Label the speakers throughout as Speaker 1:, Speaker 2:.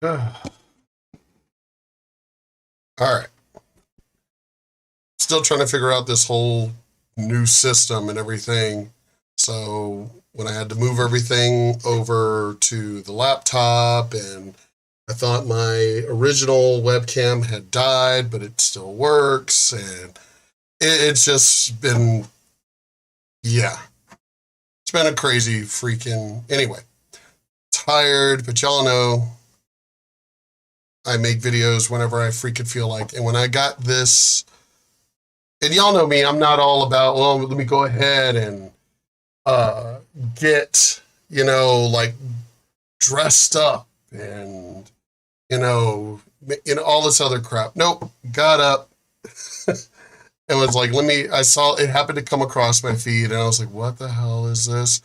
Speaker 1: All right. Still trying to figure out this whole new system and everything. So when I had to move everything over to the laptop, and I thought my original webcam had died, but it still works. And it's just been, yeah, it's been a crazy freaking, anyway, tired, but y'all know I make videos whenever I freaking feel like. And when I got this, and y'all know me, I'm not all about, well, let me go ahead and uh, get, like dressed up and, all this other crap. Nope. Got up and was like, I saw it happened to come across my feed and I was like, what the hell is this?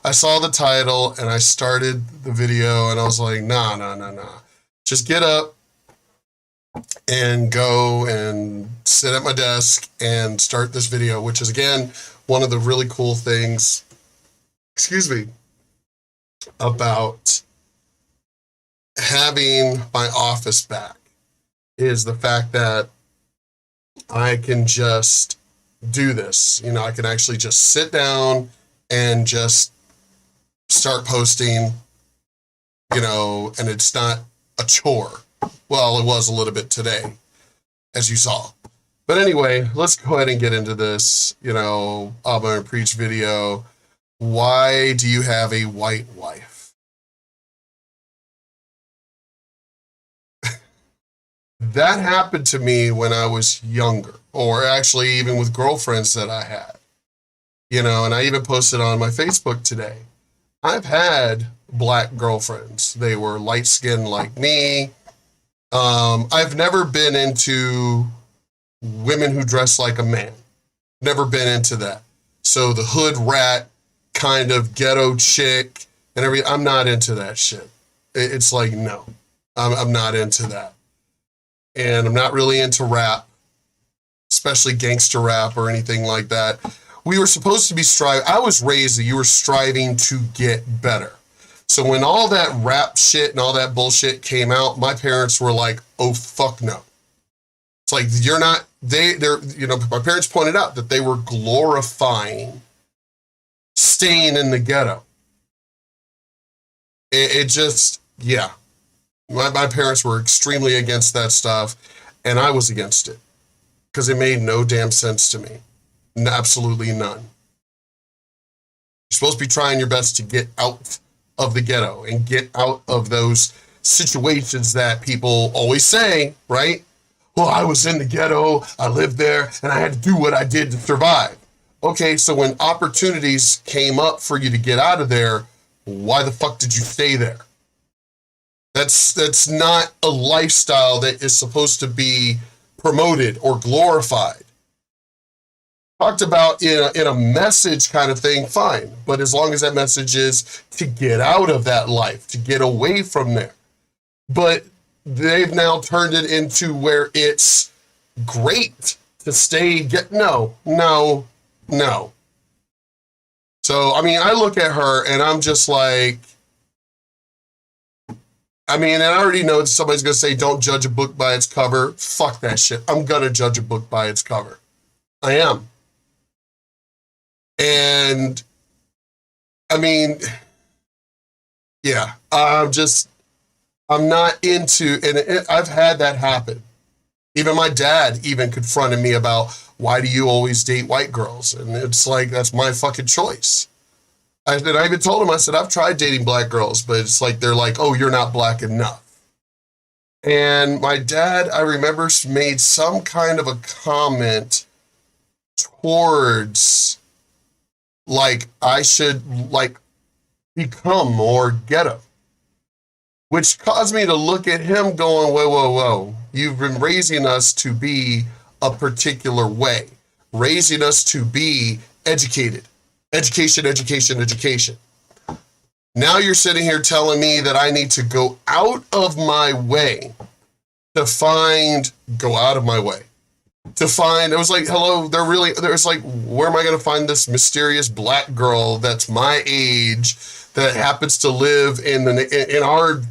Speaker 1: I saw the title and I started the video and I was like, nah, nah, nah, nah. Just get up and go and sit at my desk and start this video, which is, again, one of the really cool things, excuse me, about having my office back is the fact that I can just do this. I can actually just sit down and just start posting, and it's not a chore. Well, it was a little bit today, as you saw. But anyway, let's go ahead and get into this, I'm going to preach video. Why do you have a white wife? That happened to me when I was younger, or actually even with girlfriends that I had, and I even posted on my Facebook today. I've had black girlfriends. They were light skinned like me. I've never been into women who dress like a man. Never been into that. So the hood rat kind of ghetto chick and everything, I'm not into that shit. It's like, no, I'm not into that. And I'm not really into rap, especially gangster rap or anything like that. We were supposed to be I was raised that you were striving to get better. So when all that rap shit and all that bullshit came out, my parents were like, oh, fuck no. It's like, my parents pointed out that they were glorifying staying in the ghetto. It just, yeah. My parents were extremely against that stuff, and I was against it because it made no damn sense to me. Absolutely none. You're supposed to be trying your best to get out of the ghetto and get out of those situations that people always say, right? Well, I was in the ghetto, I lived there, and I had to do what I did to survive. Okay, so when opportunities came up for you to get out of there, why the fuck did you stay there? That's not a lifestyle that is supposed to be promoted or glorified. Talked about in a message kind of thing, fine. But as long as that message is to get out of that life, to get away from there. But they've now turned it into where it's great to stay, no. So, I look at her and I'm just like, and I already know somebody's going to say, don't judge a book by its cover. Fuck that shit. I'm going to judge a book by its cover. I am. And, yeah, I'm not into, and I've had that happen. Even my dad even confronted me about, why do you always date white girls? And it's like, that's my fucking choice. I even told him, I said, I've tried dating black girls, but it's like, they're like, oh, you're not black enough. And my dad, I remember, made some kind of a comment towards, like, I should, like, become more ghetto. Which caused me to look at him going, whoa, whoa, whoa. You've been raising us to be a particular way. Raising us to be educated. Education, education, education. Now you're sitting here telling me that I need to go out of my way to find, it was like, hello, there's like, where am I going to find this mysterious black girl that's my age that happens to live in our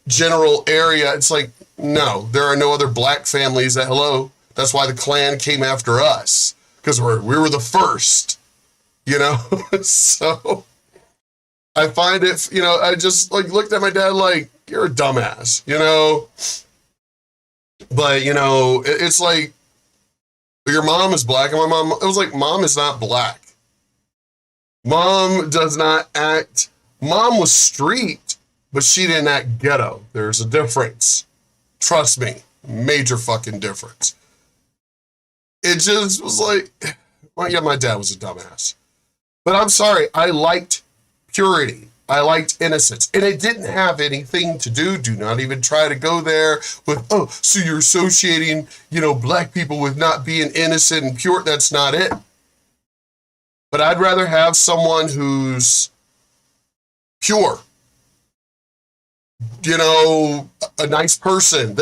Speaker 1: general area. It's like, no, there are no other black families that, hello, that's why the Klan came after us, because we were the first, you know? So I find it, you know, I just like looked at my dad like, you're a dumbass, you know? But, you know, it's like, your mom is black, and my mom, it was like, mom is not black. Mom does not act, mom was street, but she didn't act ghetto. There's a difference. Trust me, major fucking difference. It just was like, well, yeah, my dad was a dumbass. But I'm sorry, I liked purity. I liked innocence. And it didn't have anything to do not even try to go there with, oh, so you're associating, you know, black people with not being innocent and pure. That's not it. But I'd rather have someone who's pure, you know, a nice person.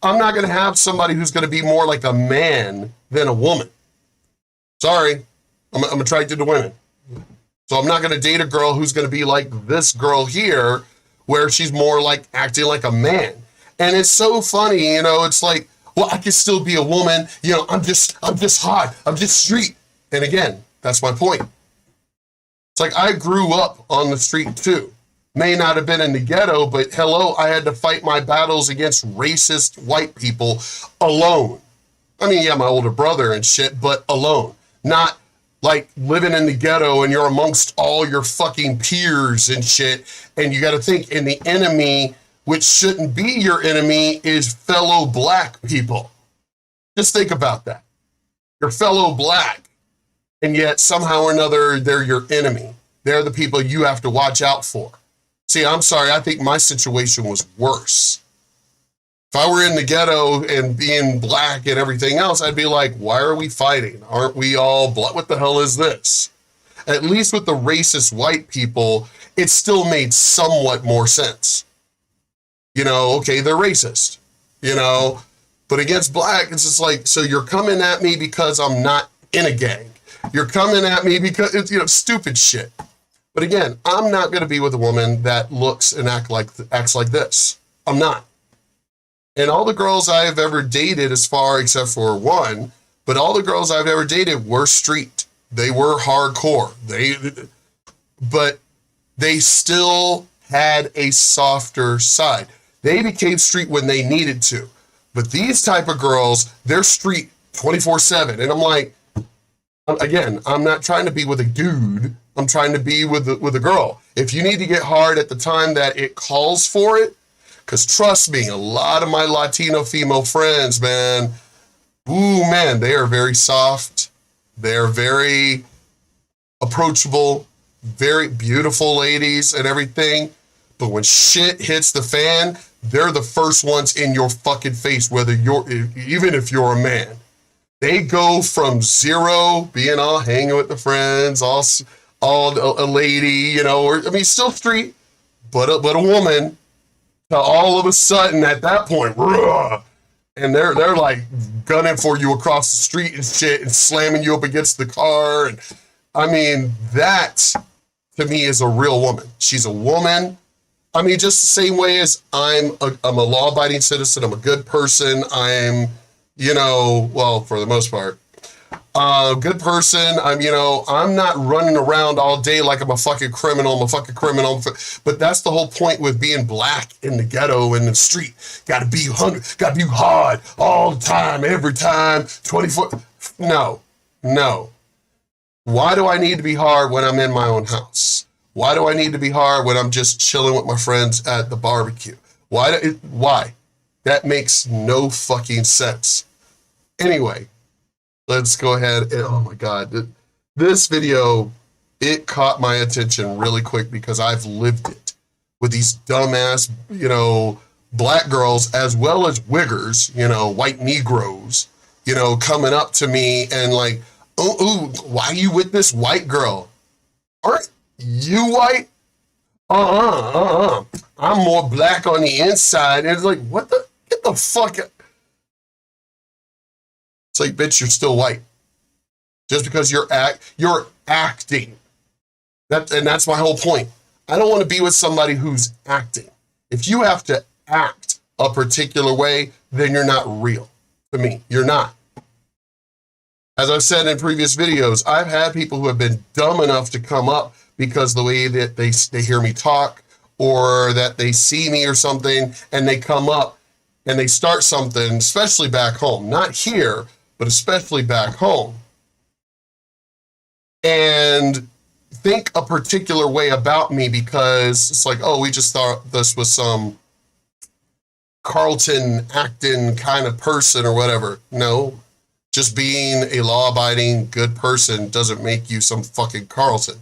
Speaker 1: I'm not going to have somebody who's going to be more like a man than a woman. Sorry, I'm attracted to women. So I'm not going to date a girl who's going to be like this girl here, where she's more like acting like a man. And it's so funny, you know, it's like, well, I can still be a woman. You know, I'm just hot. I'm just street. And again, that's my point. It's like, I grew up on the street too. May not have been in the ghetto, but hello, I had to fight my battles against racist white people alone. I mean, yeah, my older brother and shit, but alone. Not like living in the ghetto and you're amongst all your fucking peers and shit. And you got to think, and the enemy, which shouldn't be your enemy, is fellow black people. Just think about that. Your fellow black. And yet somehow or another, they're your enemy. They're the people you have to watch out for. See, I'm sorry, I think my situation was worse. If I were in the ghetto and being black and everything else, I'd be like, why are we fighting? Aren't we all black? What the hell is this? At least with the racist white people, it still made somewhat more sense. You know, okay, they're racist, you know, but against black, it's just like, so you're coming at me because I'm not in a gang. You're coming at me because it's, you know, stupid shit. But again, I'm not going to be with a woman that looks and acts like this. I'm not. And all the girls I've ever dated, except for one, but all the girls I've ever dated were street. They were hardcore. But they still had a softer side. They became street when they needed to. But these type of girls, they're street 24/7. And I'm like, again, I'm not trying to be with a dude. I'm trying to be with a girl. If you need to get hard at the time that it calls for it, because trust me, a lot of my Latino female friends, man, they are very soft. They're very approachable, very beautiful ladies and everything. But when shit hits the fan, they're the first ones in your fucking face, even if you're a man. They go from zero, being all hanging with the friends, all a lady, you know, still street, but a woman, to all of a sudden at that point, and they're like gunning for you across the street and shit and slamming you up against the car. And I mean, that to me is a real woman. She's a woman. I mean, just the same way as I'm a law-abiding citizen. I'm a good person. I'm, you know, well, for the most part, good person. I'm not running around all day like I'm a fucking criminal. But that's the whole point with being black in the ghetto and the street. Gotta be hard all the time, every time, 24. No. Why do I need to be hard when I'm in my own house? Why do I need to be hard when I'm just chilling with my friends at the barbecue? Why? That makes no fucking sense. Anyway, let's go ahead and, oh my God, this video, it caught my attention really quick because I've lived it with these dumbass, you know, black girls as well as wiggers, you know, white Negroes, you know, coming up to me and like, oh, why are you with this white girl? Aren't you white? I'm more black on the inside. And it's like, get the fuck out. It's like, bitch, you're still white. Just because you're acting. And that's my whole point. I don't want to be with somebody who's acting. If you have to act a particular way, then you're not real to me. You're not. As I've said in previous videos, I've had people who have been dumb enough to come up because the way that they hear me talk or that they see me or something, and they come up and they start something, especially back home, not here, but especially back home, and think a particular way about me because it's like, oh, we just thought this was some Carlton Acton kind of person or whatever. No, just being a law-abiding good person doesn't make you some fucking Carlton.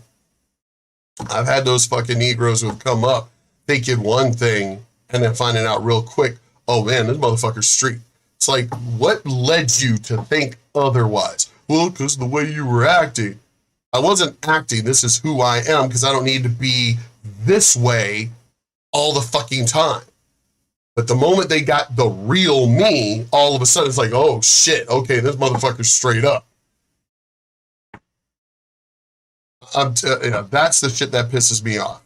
Speaker 1: I've had those fucking Negroes who have come up thinking one thing and then finding out real quick, oh man, this motherfucker's street. It's like, what led you to think otherwise? Well, because the way you were acting. I wasn't acting. This is who I am because I don't need to be this way all the fucking time. But the moment they got the real me, all of a sudden it's like, oh shit, okay, this motherfucker's straight up. That's the shit that pisses me off.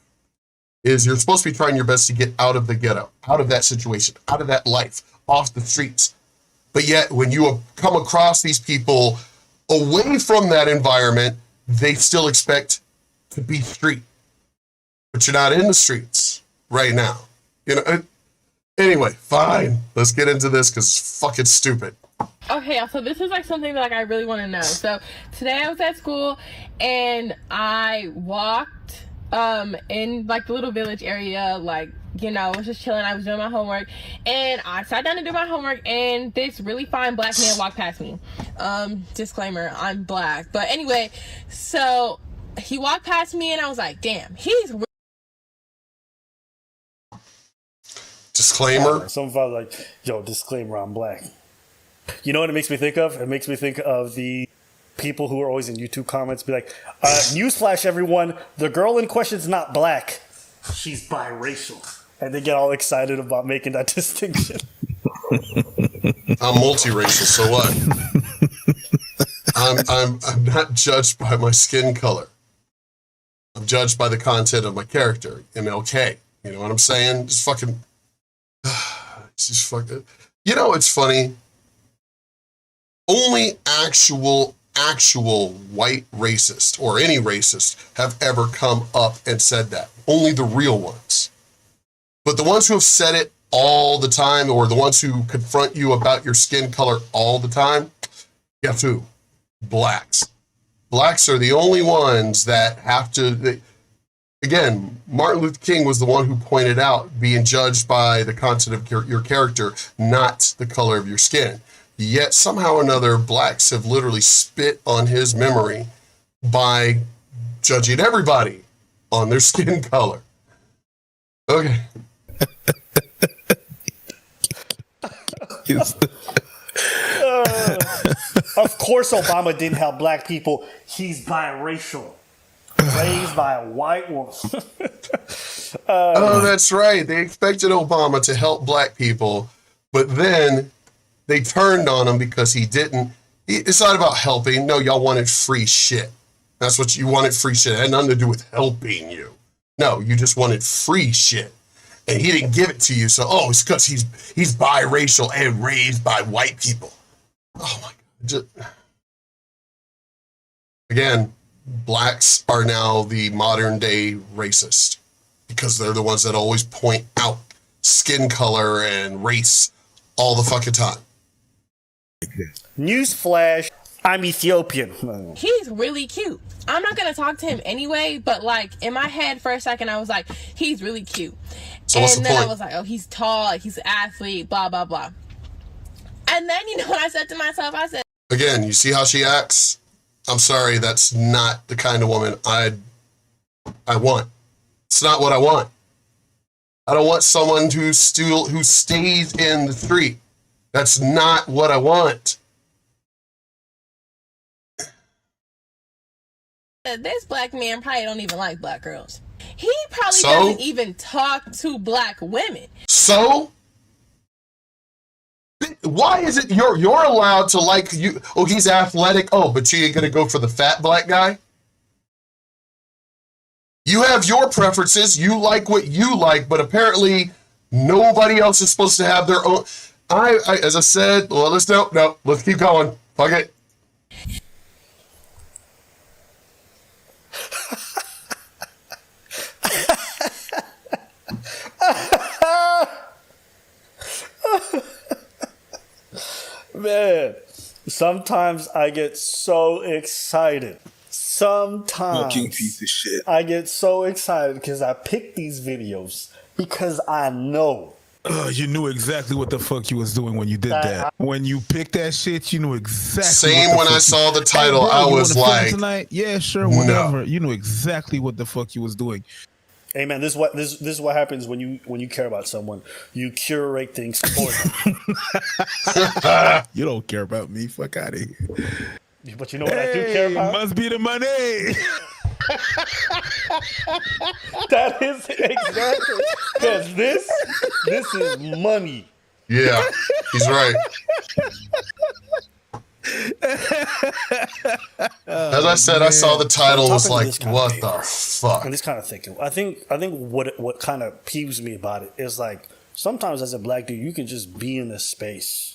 Speaker 1: Is you're supposed to be trying your best to get out of the ghetto, out of that situation, out of that life, off the streets. But yet, when you come across these people away from that environment, they still expect to be street. But you're not in the streets right now. Anyway, fine. Let's get into this because it's fucking stupid.
Speaker 2: Okay, so this is like something that like I really want to know. So today I was at school and I walked in like the little village area, like, was just chilling. I was doing my homework and I sat down to do my homework and this really fine black man walked past me. Disclaimer, I'm black. But anyway, so he walked past me and I was like, damn, he's
Speaker 1: disclaimer.
Speaker 3: Some folks like, yo, disclaimer, I'm black. You know what it makes me think of? It makes me think of the people who are always in YouTube comments be like, newsflash everyone, the girl in question's not black, she's biracial. And they get all excited about making that distinction.
Speaker 1: I'm multiracial, so what? I'm not judged by my skin color. I'm judged by the content of my character. MLK. You know what I'm saying? Just fucking. Just fucking. It's funny. Only actual white racist or any racist have ever come up and said that. Only the real ones. But the ones who have said it all the time, or the ones who confront you about your skin color all the time, guess who? Blacks. Blacks are the only ones that have to. Again, Martin Luther King was the one who pointed out being judged by the content of your character, not the color of your skin. Yet somehow or another, blacks have literally spit on his memory by judging everybody on their skin color. Okay.
Speaker 3: Of course Obama didn't help black people. He's biracial. Raised by a white woman.
Speaker 1: Oh, that's right. They expected Obama to help black people, but then they turned on him because he didn't. It's not about helping. No, y'all wanted free shit. That's what you wanted, free shit. It had nothing to do with helping you. No, you just wanted free shit. And he didn't give it to you, so, it's because he's biracial and raised by white people. Oh, my God. Again, blacks are now the modern-day racist because they're the ones that always point out skin color and race all the fucking time.
Speaker 3: Newsflash, I'm Ethiopian.
Speaker 2: He's really cute. I'm not going to talk to him anyway, but like in my head for a second, I was like, he's really cute.
Speaker 1: So what's the point?
Speaker 2: I was like, oh, he's tall, like he's an athlete, blah, blah, blah. And then, what I said to myself? I said,
Speaker 1: again, you see how she acts? I'm sorry, that's not the kind of woman I want. It's not what I want. I don't want someone who stays in the street. That's not what I want.
Speaker 2: This black man probably don't even like black girls. He probably doesn't even talk to black women.
Speaker 1: So? Why is it you're allowed to like you? Oh, he's athletic. Oh, but you ain't gonna go for the fat black guy? You have your preferences. You like what you like, but apparently Nobody else is supposed to have their own. As I said, well, let's let's keep going. Fuck it.
Speaker 3: Man, sometimes I get so excited. Sometimes
Speaker 4: Fucking piece of shit.
Speaker 3: I get so excited because I pick these videos because I know.
Speaker 4: You knew exactly what the fuck you was doing when you did that. When you picked that shit, you knew exactly.
Speaker 1: Same when I saw the title, I was like,
Speaker 4: tonight? Yeah, sure, whatever. No. You knew exactly what the fuck you was doing.
Speaker 3: Hey man, this is what happens when you care about someone. You curate things for them.
Speaker 4: You don't care about me. Fuck out of here.
Speaker 3: But you know what I do care about?
Speaker 4: Must be the money.
Speaker 3: That is exactly, because this is money.
Speaker 1: Yeah, he's right. As I said, I saw the title and was like, what the fuck?
Speaker 3: I'm just kind of thinking. I think what kind of peeves me about it is like sometimes as a black dude, you can just be in a space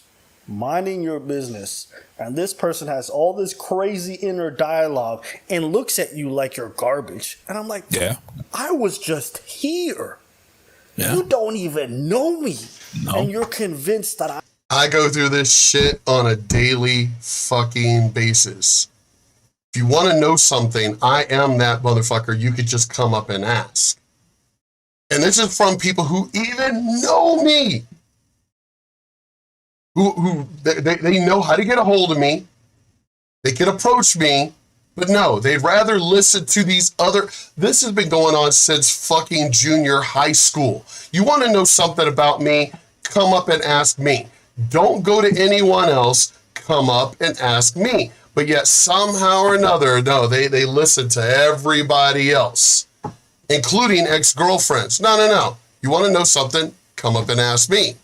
Speaker 3: minding your business, and this person has all this crazy inner dialogue and looks at you like you're garbage. And I'm like,
Speaker 4: yeah,
Speaker 3: I was just here.
Speaker 4: Yeah.
Speaker 3: You don't even know me.
Speaker 4: No.
Speaker 3: And you're convinced that
Speaker 1: I go through this shit on a daily fucking basis. If you want to know something, I am that motherfucker. You could just come up and ask. And this is from people who even know me. Who they know how to get a hold of me. They can approach me. But no, they'd rather listen to these other. This has been going on since fucking junior high school. You want to know something about me? Come up and ask me. Don't go to anyone else. Come up and ask me. But yet somehow or another, no, they listen to everybody else, including ex-girlfriends. No. You want to know something? Come up and ask me.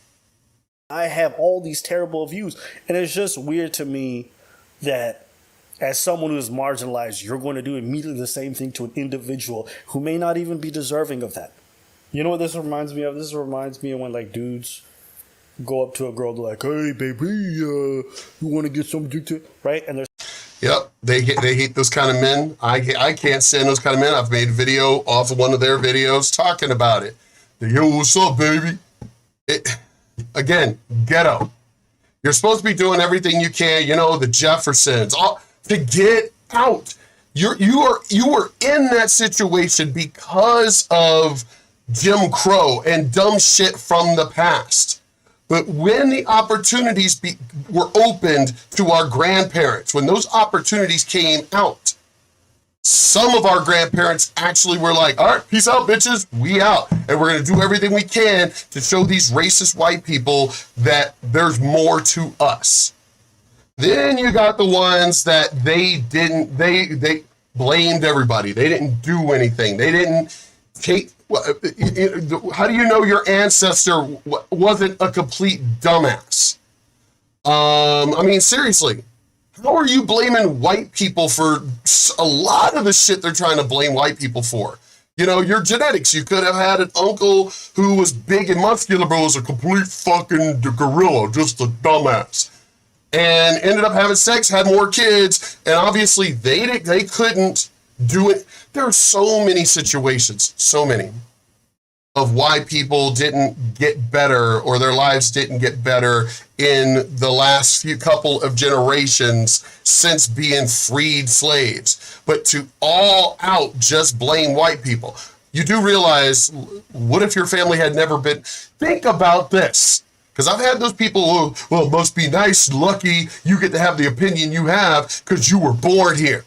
Speaker 3: I have all these terrible views. And it's just weird to me that as someone who's marginalized, you're going to do immediately the same thing to an individual who may not even be deserving of that. You know what this reminds me of? This reminds me of when like dudes go up to a girl, they're like, hey baby, you want to get some dick to, right? And there's
Speaker 1: Yep, they hate those kind of men. I can't stand those kind of men. I've made a video off of one of their videos talking about it. Yo, what's up, baby? Again, ghetto. You're supposed to be doing everything you can, the Jeffersons, to get out. You were in that situation because of Jim Crow and dumb shit from the past. But when the opportunities were opened to our grandparents, when those opportunities came out, some of our grandparents actually were like, all right, peace out, bitches, we out. And we're going to do everything we can to show these racist white people that there's more to us. Then you got the ones that they blamed everybody. They didn't do anything. They didn't take, how do you know your ancestor wasn't a complete dumbass? Seriously. How are you blaming white people for a lot of the shit they're trying to blame white people for? Your genetics. You could have had an uncle who was big and muscular, but was a complete fucking gorilla, just a dumbass. And ended up having sex, had more kids, and obviously they couldn't do it. There are so many situations, so many, of why people didn't get better or their lives didn't get better in the last few couple of generations since being freed slaves. But to all out just blame white people. You do realize, what if your family had never been? Think about this. Because I've had those people who, well, it must be nice, lucky you get to have the opinion you have because you were born here.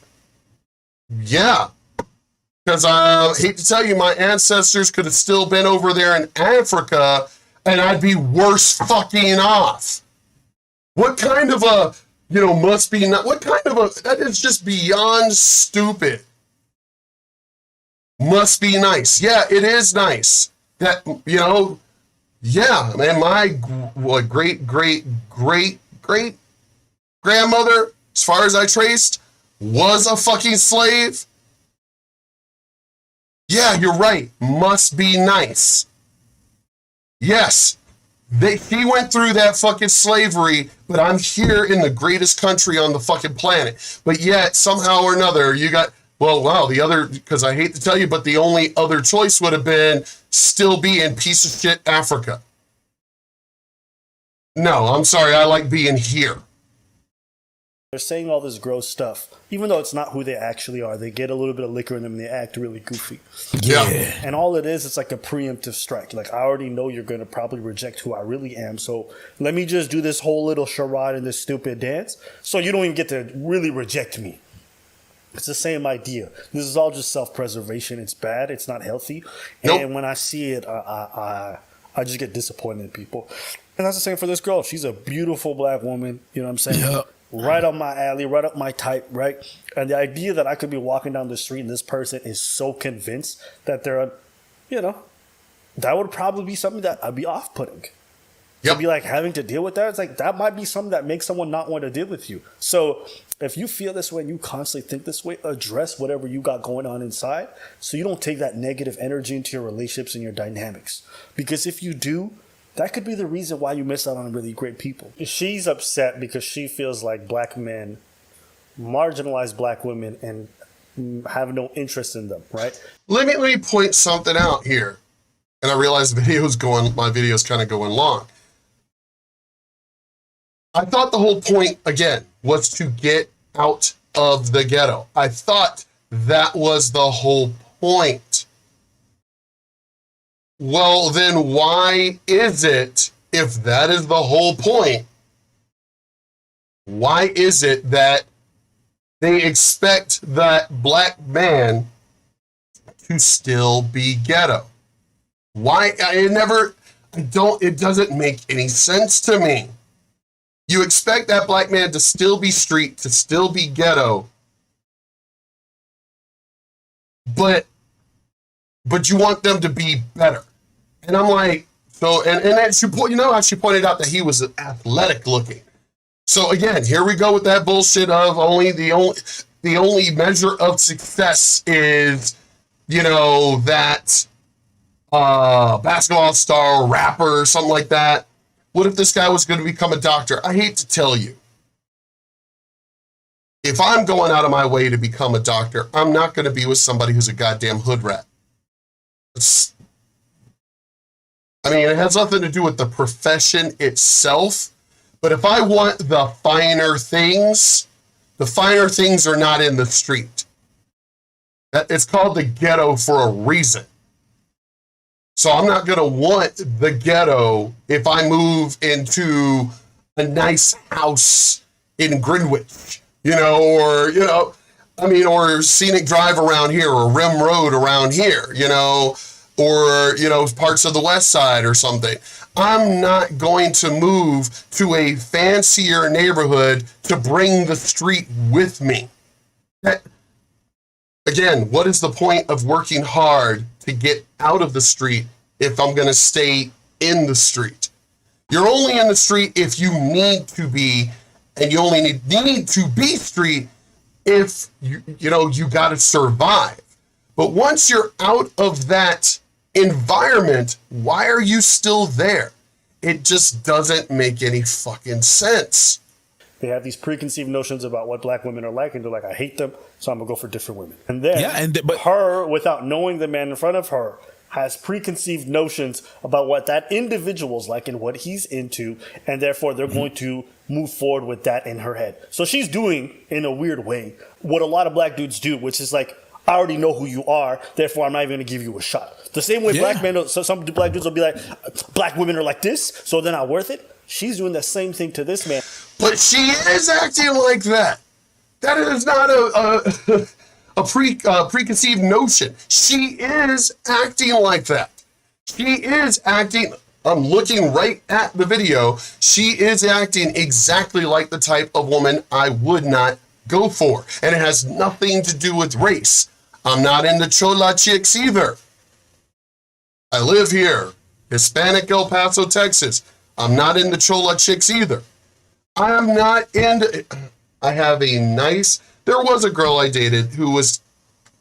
Speaker 1: Yeah. Because I hate to tell you, my ancestors could have still been over there in Africa and I'd be worse fucking off. What kind of a, must be not, what kind of a, that is just beyond stupid. Must be nice. Yeah, it is nice. That, yeah, man, my great grandmother, as far as I traced, was a fucking slave. Yeah, you're right. Must be nice. Yes, he went through that fucking slavery, but I'm here in the greatest country on the fucking planet. But yet, somehow or another, you got, well, wow, the other, because I hate to tell you, but the only other choice would have been still be in piece of shit Africa. No, I'm sorry, I like being here.
Speaker 3: They're saying all this gross stuff, even though it's not who they actually are. They get a little bit of liquor in them and they act really goofy.
Speaker 1: Yeah.
Speaker 3: And all it is, it's like a preemptive strike. Like, I already know you're going to probably reject who I really am. So let me just do this whole little charade and this stupid dance so you don't even get to really reject me. It's the same idea. This is all just self-preservation. It's bad. It's not healthy.
Speaker 1: Nope.
Speaker 3: And when I see it, I just get disappointed in people. And that's the same for this girl. She's a beautiful black woman. You know what I'm saying?
Speaker 4: Yep.
Speaker 3: Right up my alley, right up my type, right? And the idea that I could be walking down the street and this person is so convinced that they're, that would probably be something that I'd be off-putting.
Speaker 1: Yep.
Speaker 3: To be like having to deal with that, it's like that might be something that makes someone not want to deal with you. So if you feel this way and you constantly think this way, address whatever you got going on inside so you don't take that negative energy into your relationships and your dynamics. Because if you do, that could be the reason why you miss out on really great people. She's upset because she feels like black men marginalize black women and have no interest in them, right?
Speaker 1: Let me point something out here. And I realize my video's kind of going long. I thought the whole point, again, was to get out of the ghetto. I thought that was the whole point. Well, then why is it, if that is the whole point, why is it that they expect that black man to still be ghetto? Why? It doesn't make any sense to me. You expect that black man to still be street, to still be ghetto, but you want them to be better. And I'm like, so, and as she pointed out that he was athletic looking. So again, here we go with that bullshit of the only measure of success is, that basketball star or rapper or something like that. What if this guy was going to become a doctor? I hate to tell you. If I'm going out of my way to become a doctor, I'm not going to be with somebody who's a goddamn hood rat. It has nothing to do with the profession itself. But if I want the finer things are not in the street. It's called the ghetto for a reason. So I'm not going to want the ghetto if I move into a nice house in Greenwich, or scenic drive around here, or Rim Road around here, or, parts of the West Side or something. I'm not going to move to a fancier neighborhood to bring the street with me. Again, what is the point of working hard to get out of the street if I'm going to stay in the street? You're only in the street if you need to be, and you only need to be street if you got to survive. But once you're out of that environment, why are you still there? It just doesn't make any fucking sense.
Speaker 3: They have these preconceived notions about what black women are like, and they're like, I hate them, so I'm going to go for different women. And then her, without knowing the man in front of her, has preconceived notions about what that individual's like and what he's into, and therefore they're going to move forward with that in her head. So she's doing, in a weird way, what a lot of black dudes do, which is like, I already know who you are, therefore I'm not even going to give you a shot. The same way black men, so some black dudes will be like, black women are like this, so they're not worth it. She's doing the same thing to this man.
Speaker 1: But she is acting like that. That is not a preconceived notion. She is acting like that. She is acting, I'm looking right at the video, she is acting exactly like the type of woman I would not go for. And it has nothing to do with race. I'm not into chola chicks either. I live here, Hispanic El Paso, Texas. I'm not into chola chicks either. I'm not into, I have a nice, there was a girl I dated who was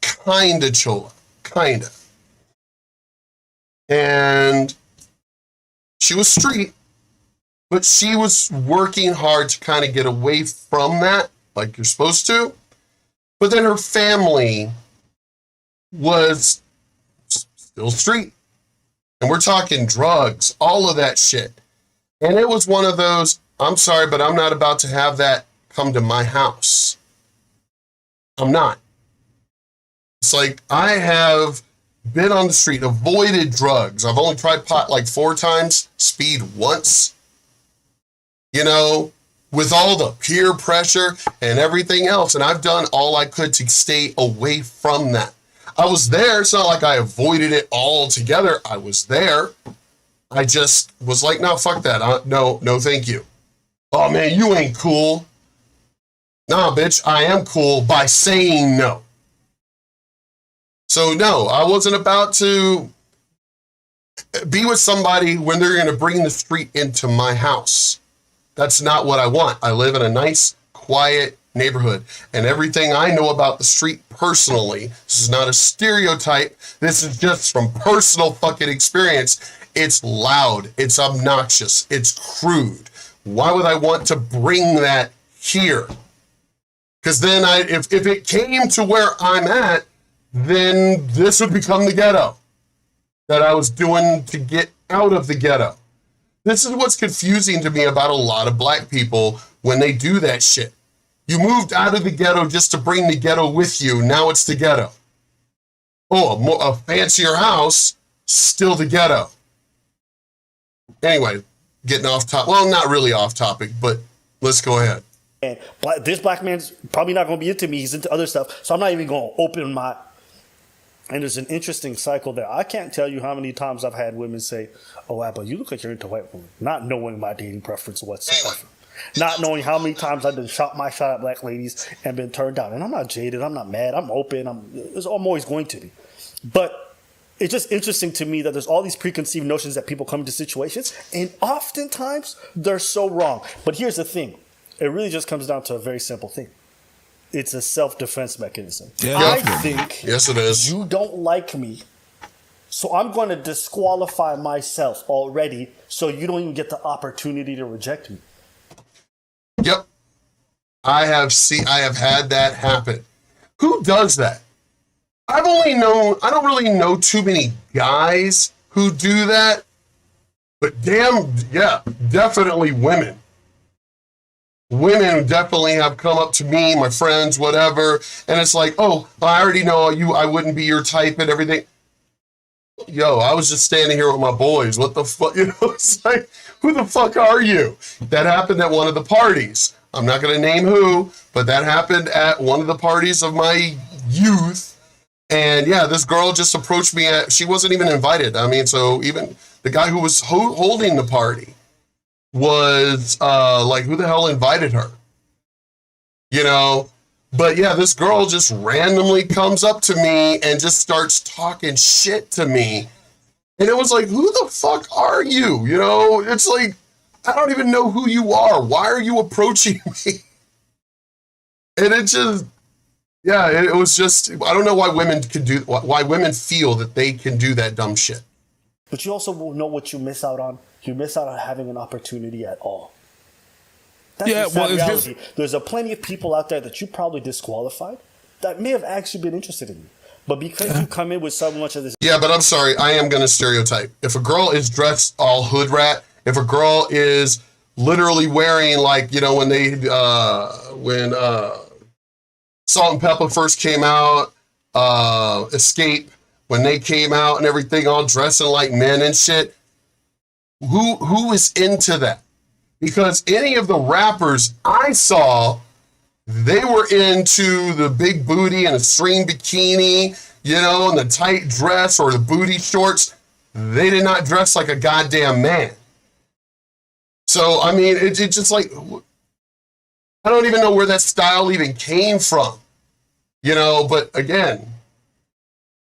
Speaker 1: kind of chola, kind of. And She was street, but she was working hard to kind of get away from that, like you're supposed to. But then her family was still street. And we're talking drugs, all of that shit. And it was one of those, I'm sorry, but I'm not about to have that come to my house. I'm not. It's like I have been on the street, avoided drugs. I've only tried pot like 4 times, speed once. You know, with all the peer pressure and everything else. And I've done all I could to stay away from that. I was there. It's not like I avoided it altogether. I was there. I just was like, no, fuck that. No, thank you. Oh, man, you ain't cool. Nah, bitch, I am cool by saying no. So, no, I wasn't about to be with somebody when they're going to bring the street into my house. That's not what I want. I live in a nice, quiet neighborhood. And everything I know about the street personally, this is not a stereotype. This is just from personal fucking experience. It's loud. It's obnoxious. It's crude. Why would I want to bring that here? Because then if it came to where I'm at, then this would become the ghetto that I was doing to get out of the ghetto. This is what's confusing to me about a lot of black people when they do that shit. You moved out of the ghetto just to bring the ghetto with you. Now it's the ghetto. Oh, a fancier house, still the ghetto. Anyway, getting off topic. Well, not really off topic, but let's go ahead.
Speaker 3: And this black man's probably not going to be into me. He's into other stuff. So I'm not even going to open my... And there's an interesting cycle there. I can't tell you how many times I've had women say, oh, Abba, you look like you're into white women. Not knowing my dating preference whatsoever. Not knowing how many times I've been shot at black ladies and been turned down. And I'm not jaded. I'm not mad. I'm open. I'm always going to be. But it's just interesting to me that there's all these preconceived notions that people come into situations. And oftentimes, they're so wrong. But here's the thing. It really just comes down to a very simple thing. It's a self-defense mechanism.
Speaker 4: Yeah,
Speaker 3: I think
Speaker 1: yes, it is.
Speaker 3: You don't like me, so I'm going to disqualify myself already so you don't even get the opportunity to reject me.
Speaker 1: Yep. I have had that happen. Who does that? I don't really know too many guys who do that, but damn, yeah, definitely women. Women definitely have come up to me, my friends, whatever, and it's like, oh, I already know you, I wouldn't be your type and everything. Yo, I was just standing here with my boys. What the fuck? You know, it's like, who the fuck are you? That happened at one of the parties. I'm not going to name who, but that happened at one of the parties of my youth. And yeah, this girl just approached me. She wasn't even invited. I mean, so even the guy who was holding the party was like, who the hell invited her? You know? But yeah, this girl just randomly comes up to me and just starts talking shit to me. And it was like, who the fuck are you? You know, it's like, I don't even know who you are. Why are you approaching me? And it just, yeah, it was just, I don't know why women feel that they can do that dumb shit.
Speaker 3: But you also will know what you miss out on. You miss out on having an opportunity at all. That's the sad reality. There's plenty of people out there that you probably disqualified that may have actually been interested in you. But because you come in with so much of this...
Speaker 1: Yeah, but I'm sorry. I am going to stereotype. If a girl is dressed all hood rat, if a girl is literally wearing, like, you know, when Salt and Pepper first came out, Escape, when they came out and everything, all dressing like men and shit, who is into that? Because any of the rappers I saw, they were into the big booty and a string bikini, you know, and the tight dress or the booty shorts. They did not dress like a goddamn man. So, I mean, it's just like, I don't even know where that style even came from, you know, but again,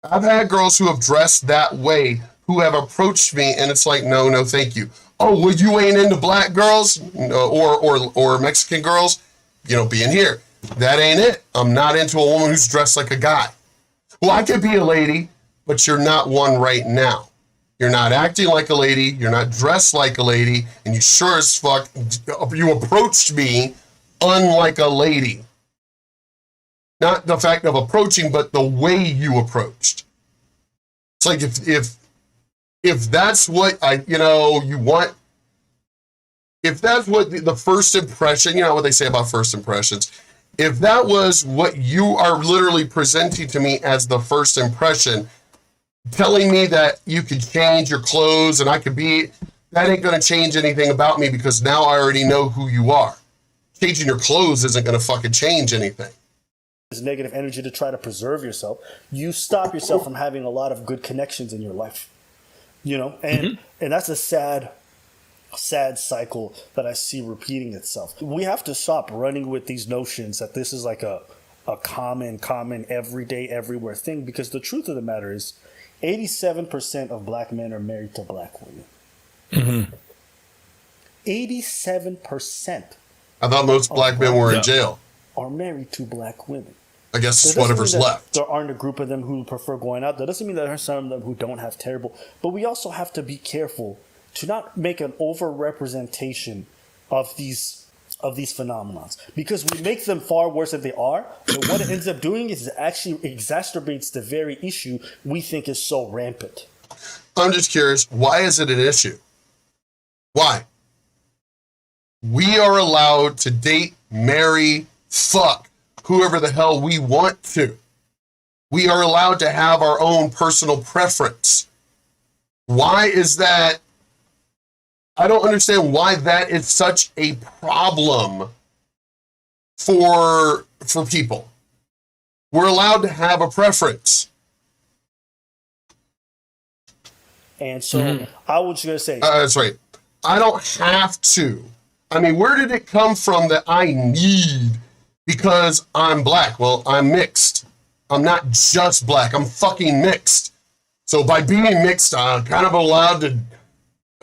Speaker 1: I've had girls who have dressed that way who have approached me and it's like, no, thank you. Oh, well, you ain't into black girls or Mexican girls, you know, being here. That ain't it. I'm not into a woman who's dressed like a guy. Well, I could be a lady, but you're not one right now. You're not acting like a lady. You're not dressed like a lady. And you sure as fuck, you approached me unlike a lady. Not the fact of approaching, but the way you approached. It's like if that's what you want, if that's what the first impression, you know what they say about first impressions, if that was what you are literally presenting to me as the first impression, telling me that you could change your clothes and I could be, that ain't going to change anything about me because now I already know who you are. Changing your clothes isn't going to fucking change anything.
Speaker 3: This negative energy to try to preserve yourself, you stop yourself from having a lot of good connections in your life, and that's a sad cycle that I see repeating itself. We have to stop running with these notions that this is like a common, everyday, everywhere thing, because the truth of the matter is 87% of black men are married to black women. 87%.
Speaker 1: I thought most black men were in jail.
Speaker 3: Are married to black women.
Speaker 1: I guess it's whatever's left.
Speaker 3: There aren't a group of them who prefer going out. That doesn't mean that there are some of them who don't have terrible. But we also have to be careful to not make an over-representation of these phenomenons, because we make them far worse than they are. But what it ends up doing is it actually exacerbates the very issue we think is so rampant.
Speaker 1: I'm just curious, why is it an issue? Why? We are allowed to date, marry, fuck whoever the hell we want to. We are allowed to have our own personal preference. Why is that? I don't understand why that is such a problem for people. We're allowed to have a preference.
Speaker 3: And so I was going to say...
Speaker 1: that's right. I don't have to. I mean, where did it come from that I need because I'm black? Well, I'm mixed. I'm not just black. I'm fucking mixed. So by being mixed, I'm kind of allowed to...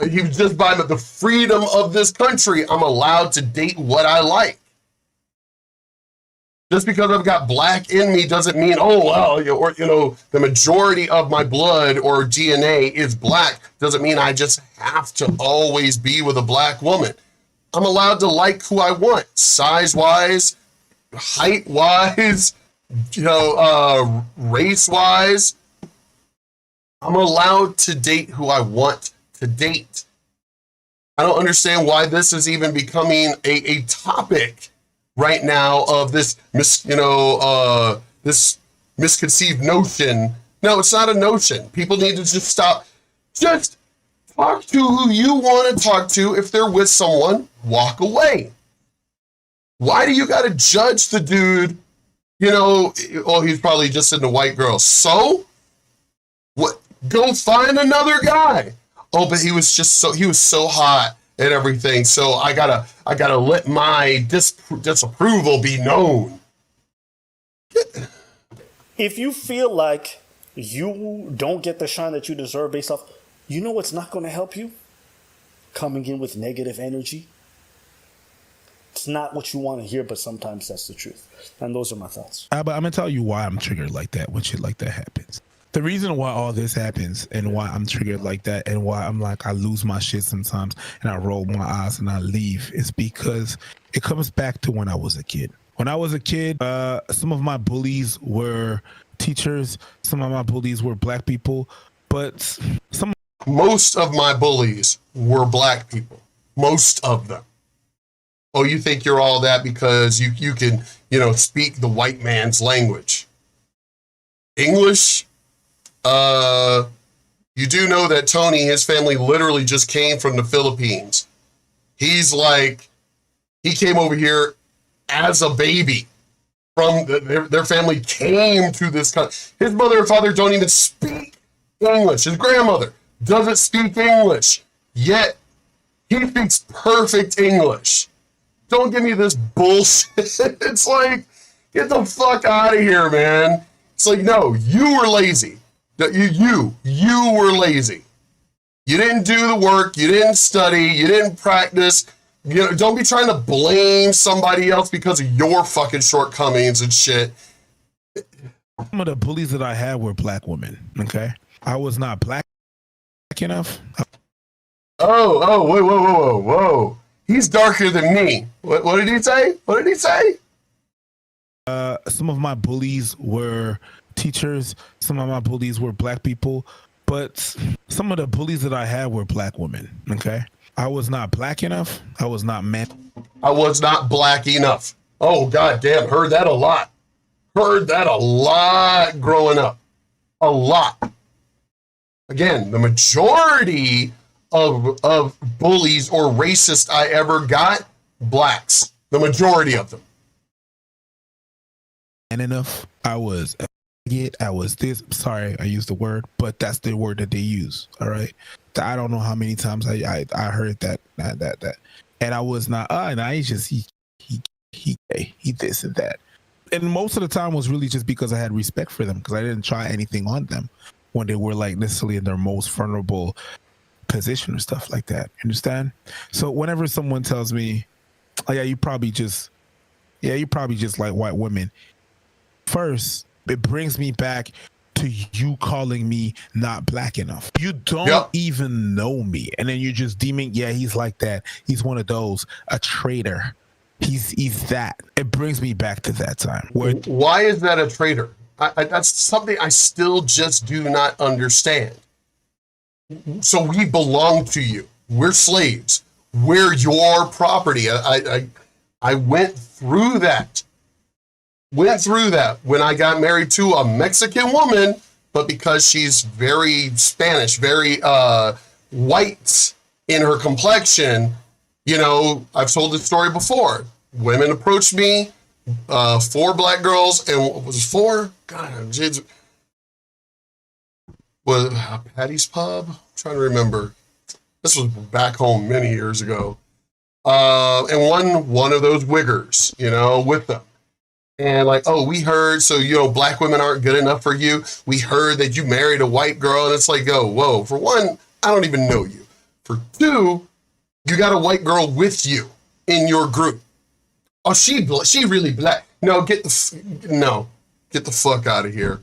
Speaker 1: Just by the freedom of this country, I'm allowed to date what I like. Just because I've got black in me doesn't mean, the majority of my blood or DNA is black. Doesn't mean I just have to always be with a black woman. I'm allowed to like who I want, size-wise, height-wise, race-wise. I'm allowed to date who I want to date. I don't understand why this is even becoming a topic right now of this this misconceived notion. No, it's not a notion. People need to just stop. Just talk to who you want to talk to. If they're with someone, walk away. Why do you got to judge the dude? He's probably just into white girls. So what? Go find another guy. Oh, but he was so hot and everything. So I gotta let my disapproval be known.
Speaker 3: If you feel like you don't get the shine that you deserve based off, you know what's not going to help you? Coming in with negative energy. It's not what you want to hear, but sometimes that's the truth. And those are my thoughts.
Speaker 4: But I'm going to tell you why I'm triggered like that when shit like that happens. The reason why all this happens and why I'm triggered like that and why I'm like, I lose my shit sometimes and I roll my eyes and I leave is because it comes back to when I was a kid. When I was a kid, some of my bullies were teachers. Some of my bullies were black people, but
Speaker 1: most of my bullies were black people. Most of them. Oh, you think you're all that because you can, speak the white man's language. English? You do know that Tony, his family literally just came from the Philippines. He's like, he came over here as a baby. Their family came to this country. His mother and father don't even speak English. His grandmother doesn't speak English. Yet, he speaks perfect English. Don't give me this bullshit. It's like, get the fuck out of here, man. It's like, no, you were lazy. You were lazy. You didn't do the work. You didn't study. You didn't practice. Don't be trying to blame somebody else because of your fucking shortcomings and shit.
Speaker 4: Some of the bullies that I had were black women. Okay, I was not black enough.
Speaker 1: Oh, whoa. He's darker than me. What did he say? What did he say?
Speaker 4: Some of my bullies were teachers. Some of my bullies were black people. But some of the bullies that I had were black women. Okay. I was not black enough. I was not man.
Speaker 1: I was not black enough. Oh, goddamn. Heard that a lot. Heard that a lot growing up. A lot. Again, the majority of bullies or racists I ever got, blacks. The majority of them.
Speaker 4: Man enough. I was a idiot. I was this. Sorry, I used the word, but that's the word that they use. All right. I don't know how many times I heard that, and I was not. And I just he this and that, and most of the time was really just because I had respect for them because I didn't try anything on them when they were like necessarily in their most vulnerable position or stuff like that. Understand? So whenever someone tells me, "Oh yeah, you probably just like white women," first it brings me back to you calling me not black enough. You don't even know me, and then you're just deeming, yeah, he's like that. He's one of those, a traitor. He's that. It brings me back to that time.
Speaker 1: Why is that a traitor? That's something I still just do not understand. So we belong to you. We're slaves. We're your property. I went through that. When I got married to a Mexican woman, but because she's very Spanish, very white in her complexion, you know, I've told this story before. Women approached me, 4 black girls, and what was it, 4? God, was Patty's Pub? I'm trying to remember. This was back home many years ago. And one of those wiggers, you know, with them. And like, oh, we heard, so, you know, black women aren't good enough for you. We heard that you married a white girl. And it's like, oh, whoa, for one, I don't even know you. For 2, you got a white girl with you in your group. Oh, she really black. No, get the fuck out of here.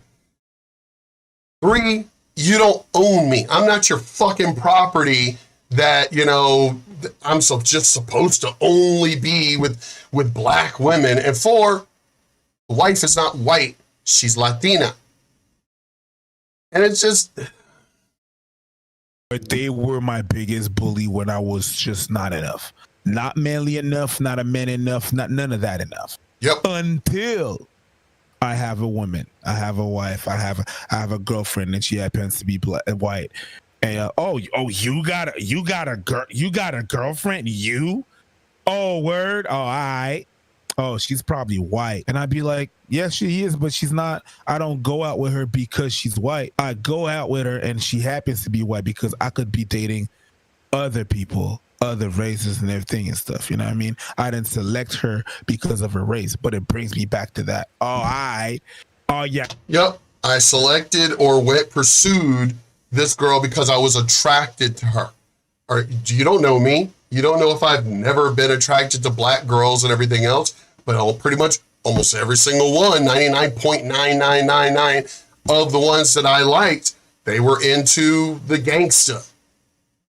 Speaker 1: 3, you don't own me. I'm not your fucking property that, you know, I'm just supposed to only be with black women. And 4, the wife is not white, she's Latina. And it's just...
Speaker 4: But they were my biggest bully when I was just not enough. Not manly enough, not a man enough, not none of that enough.
Speaker 1: Yep.
Speaker 4: Until I have a woman, I have a wife, I have a girlfriend, and she happens to be white. And you got a girlfriend? You? Oh, word? Oh, all right. Oh, she's probably white. And I'd be like, yes, she is, but she's not. I don't go out with her because she's white. I go out with her and she happens to be white because I could be dating other people, other races and everything and stuff. You know what I mean? I didn't select her because of her race, but it brings me back to that. Oh, all right. Oh, yeah.
Speaker 1: Yep. I selected or pursued this girl because I was attracted to her. All right, you don't know me. You don't know if I've never been attracted to black girls and everything else, but pretty much almost every single one, 99.9999 of the ones that I liked, they were into the gangsta.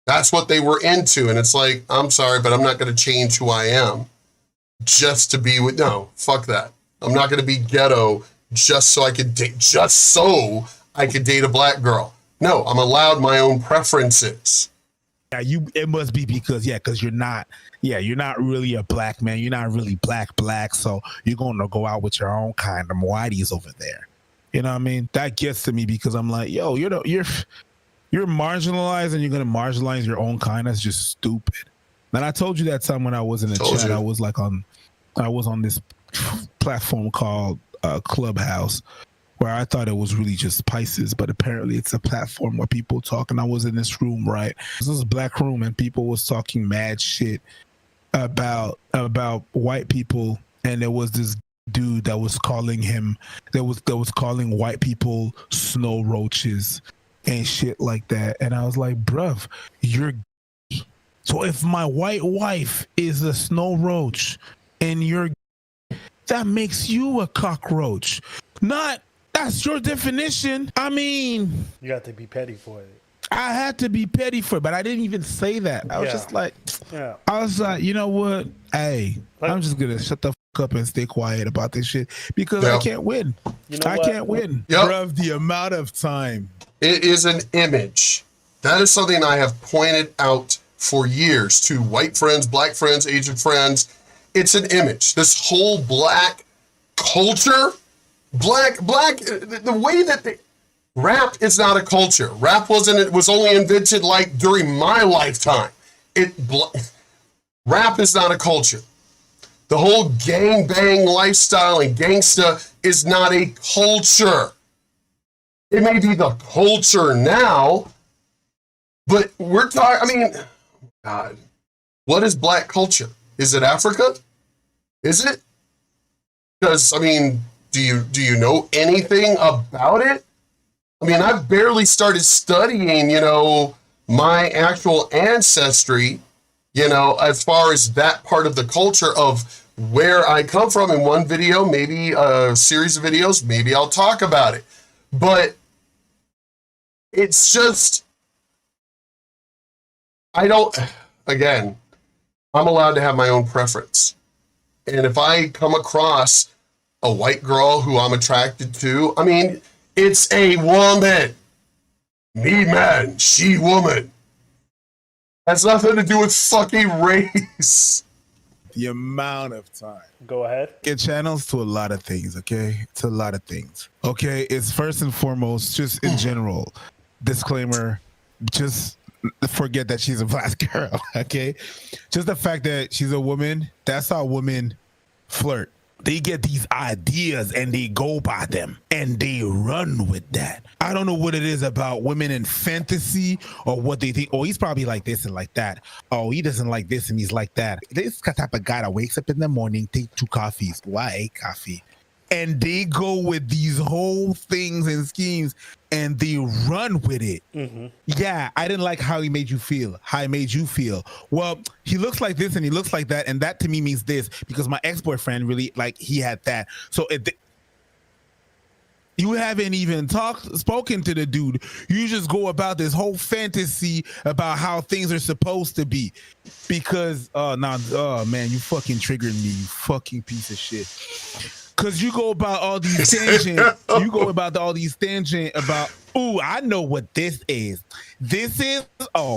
Speaker 1: That's what they were into. And it's like, I'm sorry, but I'm not going to change who I am just to be with, no, fuck that. I'm not going to be ghetto just so I could date a black girl. No, I'm allowed my own preferences.
Speaker 4: Yeah, it must be because you're not really a black man. You're not really black. So you're going to go out with your own kind of whiteys over there. You know what I mean? That gets to me because I'm like, yo, you're marginalized and you're going to marginalize your own kind. That's just stupid. And I told you that time when I was in the chat, I was on this platform called Clubhouse, where I thought it was really just Pisces, but apparently it's a platform where people talk. And I was in this room, right? This was a black room, and people was talking mad shit about white people. And there was this dude that was calling white people snow roaches and shit like that. And I was like, bruv, you're gay. So if my white wife is a snow roach and you're gay, that makes you a cockroach. That's your definition. I mean,
Speaker 3: you got to be petty for it.
Speaker 4: I had to be petty for it, but I didn't even say that. I was
Speaker 3: Yeah.
Speaker 4: just like,
Speaker 3: Yeah.
Speaker 4: I was like, you know what? Hey, I'm just gonna shut the fuck up and stay quiet about this shit because I
Speaker 1: Yep.
Speaker 4: can't win.
Speaker 3: You know
Speaker 4: I
Speaker 3: what?
Speaker 4: can't win.
Speaker 1: Yep.
Speaker 4: Bruv, the amount of time.
Speaker 1: It is an image. That is something I have pointed out for years to white friends, black friends, Asian friends. It's an image. This whole black culture, the way that rap is not a culture. Rap it was only invented like during my lifetime. Rap is not a culture. The whole gang bang lifestyle and gangsta is not a culture. It may be the culture now, but we're talking, I mean, God, what is black culture? Is it Africa? Is it? Because, I mean, do you know anything about it? I mean, I've barely started studying, my actual ancestry, as far as that part of the culture of where I come from. In one video, maybe a series of videos, maybe I'll talk about it. But it's just, again, I'm allowed to have my own preference. And if I come across a white girl who I'm attracted to, I mean, it's a woman. Me man, she woman. Has nothing to do with fucking race.
Speaker 4: The amount of time.
Speaker 3: Go ahead.
Speaker 4: It channels to a lot of things, okay? It's a lot of things. Okay, it's first and foremost, just in general, disclaimer, just forget that she's a black girl, okay? Just the fact that she's a woman, that's how women flirt. They get these ideas and they go by them and they run with that. I don't know what it is about women in fantasy or what they think. Oh, he's probably like this and like that. Oh, he doesn't like this and he's like that. This type of guy that wakes up in the morning, take 2 coffees. Why coffee? And they go with these whole things and schemes and they run with it. Mm-hmm. Yeah, I didn't like how he made you feel. How he made you feel. Well, he looks like this and he looks like that. And that to me means this because my ex-boyfriend really, he had that. So you haven't even spoken to the dude. You just go about this whole fantasy about how things are supposed to be. Because, man, you fucking triggered me, you fucking piece of shit. Because you go about all these tangents. About, ooh, I know what this is. This is,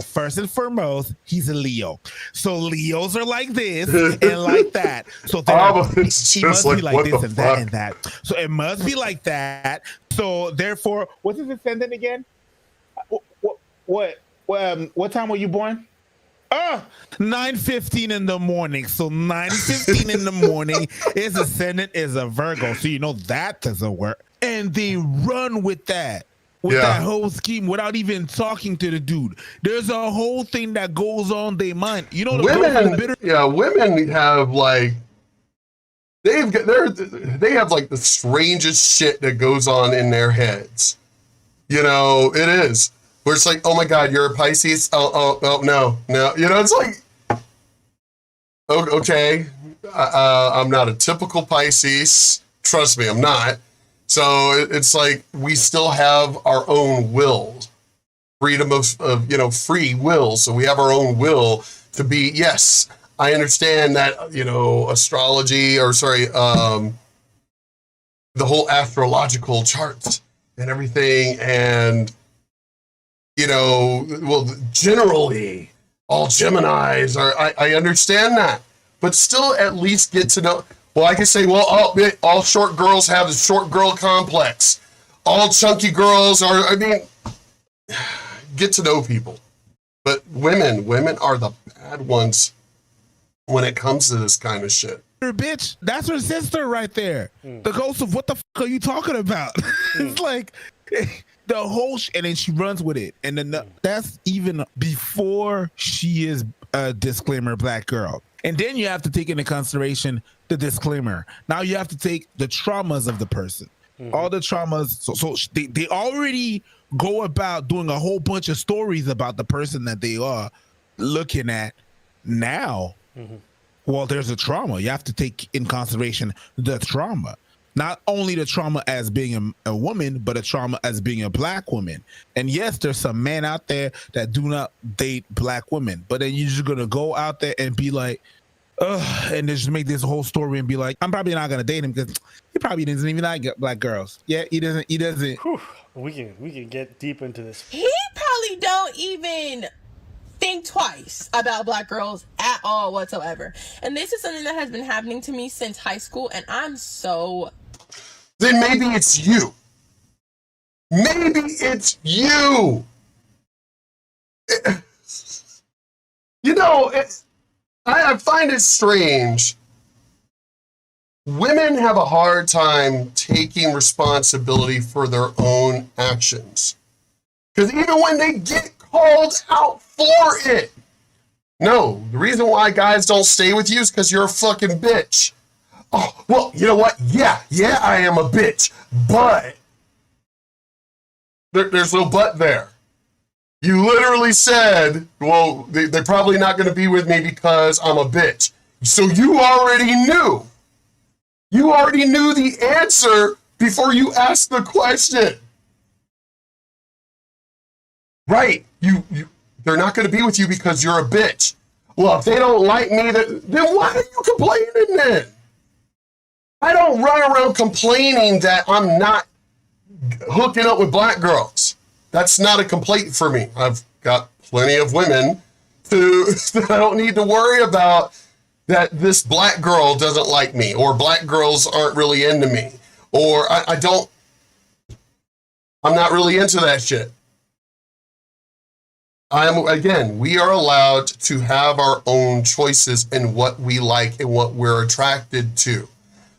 Speaker 4: first and foremost, he's a Leo. So Leos are like this and like that. So he must be like this and that and that. So it must be like that. So therefore, what's his ascendant again? What time were you born? 9:15 in the morning. So 9:15 in the morning, his ascendant is a Virgo. So you know that doesn't work. And they run with that. That whole scheme without even talking to the dude. There's a whole thing that goes on their mind. You know,
Speaker 1: women have like they have like the strangest shit that goes on in their heads. It is. Where it's like, oh my God, you're a Pisces? Oh, no. It's like, okay, I'm not a typical Pisces. Trust me, I'm not. So it's like, we still have our own will, freedom of free will. So we have our own will to be, yes, I understand that, astrology the whole astrological charts and everything. And, generally all Geminis are, I understand that, but still at least get to know. Well, I can say, all short girls have the short girl complex. All chunky girls get to know people. But women are the bad ones when it comes to this kind of shit.
Speaker 4: Bitch, that's her sister right there. The ghost of what the fuck are you talking about? It's like the whole and then she runs with it. And then that's even before she is a disclaimer black girl. And then you have to take into consideration the disclaimer. Now you have to take the traumas of the person. All the traumas. So they already go about doing a whole bunch of stories about the person that they are looking at now. Well, there's a trauma. You have to take in consideration the trauma. Not only the trauma as being a woman, but a trauma as being a black woman. And yes, there's some men out there that do not date black women, but then you're just gonna go out there and be like, ugh, and just make this whole story and be like, I'm probably not gonna date him because he probably doesn't even like black girls. Yeah, he doesn't.
Speaker 3: Whew. We can get deep into this.
Speaker 2: He probably don't even think twice about black girls at all whatsoever. And this is something that has been happening to me since high school, and I'm so...
Speaker 1: Then maybe it's you. Maybe it's you. You know, I find it strange. Women have a hard time taking responsibility for their own actions. Because even when they get called out for it. No, the reason why guys don't stay with you is because you're a fucking bitch. Oh, well, you know what? Yeah, I am a bitch. But there's no but there. You literally said, well, they're probably not going to be with me because I'm a bitch. So you already knew. You already knew the answer before you asked the question. Right. They're not going to be with you because you're a bitch. Well, if they don't like me, then why are you complaining then? I don't run around complaining that I'm not hooking up with black girls. That's not a complaint for me. I've got plenty of women that I don't need to worry about that this black girl doesn't like me, or black girls aren't really into me, or I'm not really into that shit. We are allowed to have our own choices in what we like and what we're attracted to.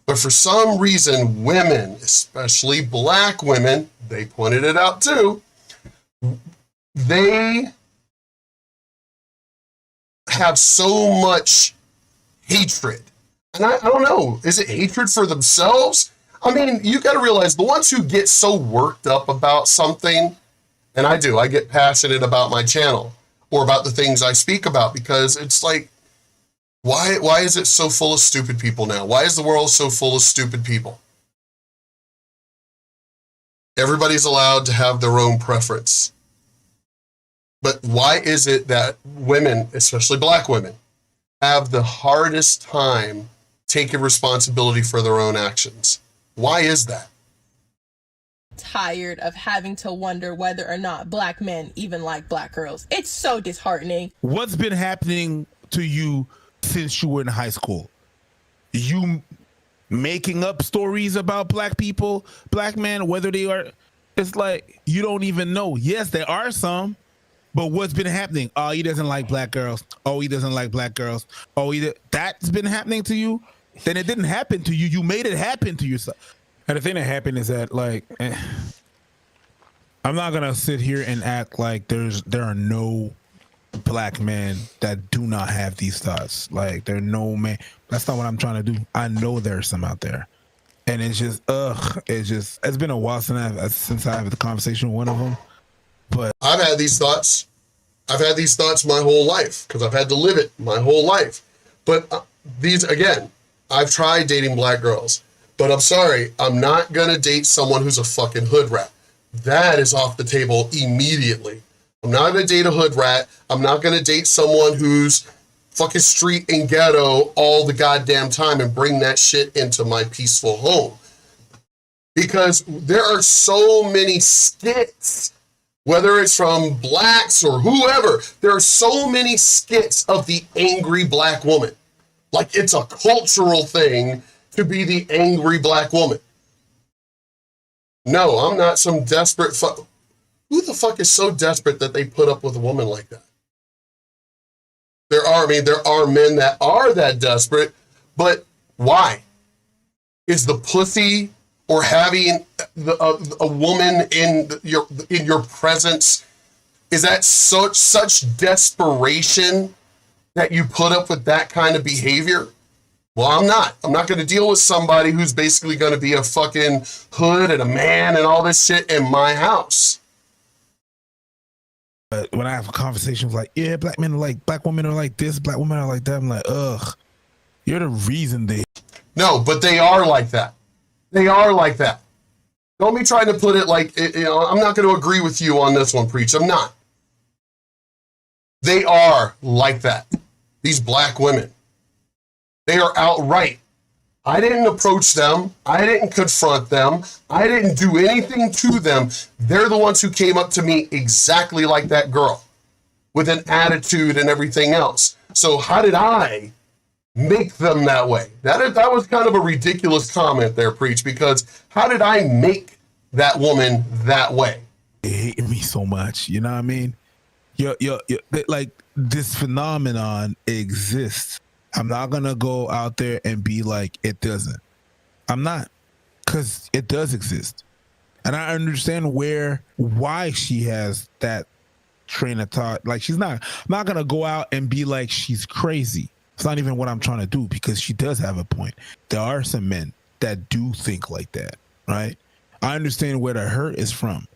Speaker 1: But for some reason, women, especially black women, they pointed it out too, they have so much hatred. And I don't know, is it hatred for themselves? I mean, you got to realize the ones who get so worked up about something, and I get passionate about my channel or about the things I speak about, because it's like, why is it so full of stupid people now? Why is the world so full of stupid people? Everybody's allowed to have their own preference. But why is it that women, especially black women, have the hardest time taking responsibility for their own actions? Why is that?
Speaker 2: Tired of having to wonder whether or not black men even like black girls. It's so disheartening.
Speaker 4: What's been happening to you since you were in high school? You making up stories about black people, black men, whether they are, it's like you don't even know. Yes, there are some, but what's been happening? Oh, he doesn't like black girls. Oh, he doesn't like black girls. Oh, that's been happening to you? Then it didn't happen to you. You made it happen to yourself. And the thing that happened is that, like, I'm not gonna sit here and act like there are no black men that do not have these thoughts. Like, there are no man. That's not what I'm trying to do. I know there's some out there, and it's just it's been a while since I had the conversation with one of them. But
Speaker 1: I've had these thoughts. I've had these thoughts my whole life because I've had to live it my whole life. But I've tried dating black girls, but I'm sorry, I'm not gonna date someone who's a fucking hood rat. That is off the table immediately. I'm not gonna date a hood rat. I'm not gonna date someone who's fucking street and ghetto all the goddamn time and bring that shit into my peaceful home. Because there are so many skits, whether it's from blacks or whoever, there are so many skits of the angry black woman. Like, it's a cultural thing to be the angry black woman. No, I'm not some desperate who the fuck is so desperate that they put up with a woman like that? There are men that are that desperate, but why? Is the pussy or having a woman in your presence, is that such desperation that you put up with that kind of behavior? Well, I'm not going to deal with somebody who's basically going to be a fucking hood and a man and all this shit in my house.
Speaker 4: But when I have conversations like, yeah, black men are like, black women are like this, black women are like that, I'm like, ugh, you're the reason they.
Speaker 1: No, but they are like that. They are like that. Don't be trying to put it like, I'm not going to agree with you on this one, Preach. I'm not. They are like that. These black women. They are outright. I didn't approach them. I didn't confront them. I didn't do anything to them. They're the ones who came up to me exactly like that girl, with an attitude and everything else. So how did I make them that way? That was kind of a ridiculous comment there, Preach, because how did I make that woman that way?
Speaker 4: They hate me so much. You know what I mean? Like, this phenomenon exists. I'm not going to go out there and be like, it doesn't. I'm not, because it does exist. And I understand why she has that train of thought. Like, I'm not going to go out and be like, she's crazy. It's not even what I'm trying to do, because she does have a point. There are some men that do think like that, right? I understand where the hurt is from.